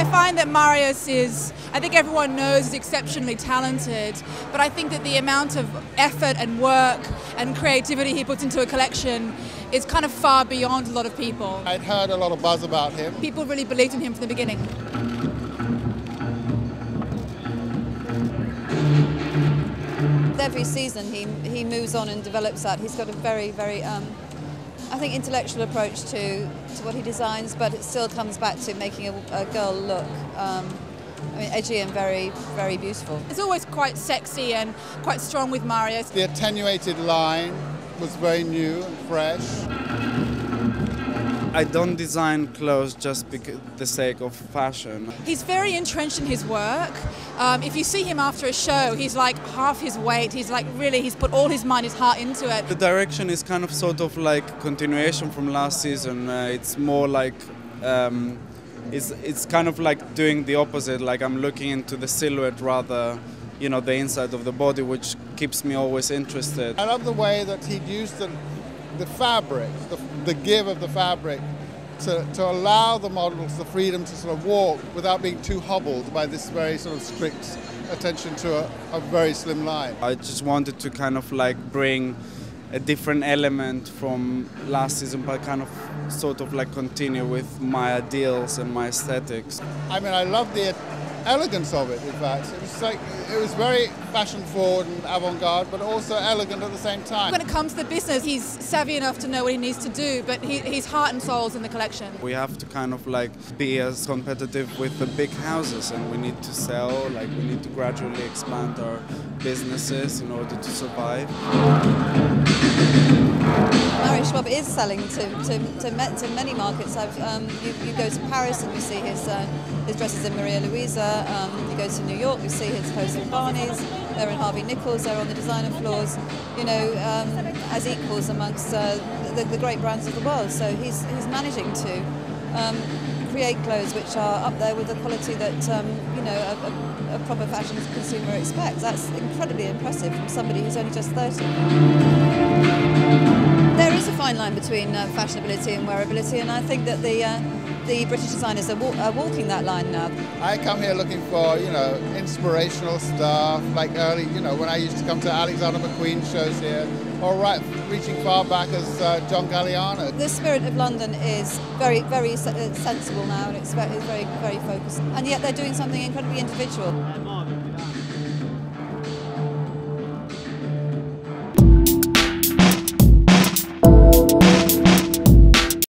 find that Marios is, I think everyone knows he's exceptionally talented, but I think that the amount of effort and work and creativity he puts into a collection is kind of far beyond a lot of people. I'd heard a lot of buzz about him. People really believed in him from the beginning. Every season he moves on and develops that. He's got a very, very, I think, intellectual approach to what he designs, but it still comes back to making a girl look, I mean, edgy and very, very beautiful. It's always quite sexy and quite strong with Marios. The attenuated line was very new and fresh. I don't design clothes just because the sake of fashion. He's very entrenched in his work. If you see him after a show, he's like half his weight. He's like really, he's put all his mind, his heart into it. The direction is kind of sort of like continuation from last season. It's more like, it's kind of like doing the opposite. Like I'm looking into the silhouette rather, you know, the inside of the body, which keeps me always interested. I love the way that he'd used the fabric, the give of the fabric, to allow the models the freedom to sort of walk without being too hobbled by this very sort of strict attention to a very slim line. I just wanted to kind of like bring a different element from last season, but kind of sort of like continue with my ideals and my aesthetics. I mean, I love the elegance of it, in fact. It was very fashion forward and avant-garde, but also elegant at the same time. When it comes to the business, he's savvy enough to know what he needs to do, but his heart and soul's in the collection. We have to kind of like be as competitive with the big houses, and we need to sell, like we need to gradually expand our businesses in order to survive. Marios Schwab is selling to many markets. You go to Paris and you see his dresses in Maria Louisa. You go to New York, you see his clothes in Barney's. They're in Harvey Nichols. They're on the designer floors. You know, as equals amongst the great brands of the world. So he's managing to create clothes which are up there with the quality that you know a proper fashion consumer expects. That's incredibly impressive from somebody who's only just 30. There is a fine line between fashionability and wearability, and I think that the British designers are walking that line now. I come here looking for, you know, inspirational stuff, like early, you know, when I used to come to Alexander McQueen shows here, or reaching far back as John Galliano. The spirit of London is very, very sensible now, and it's very, very focused, and yet they're doing something incredibly individual.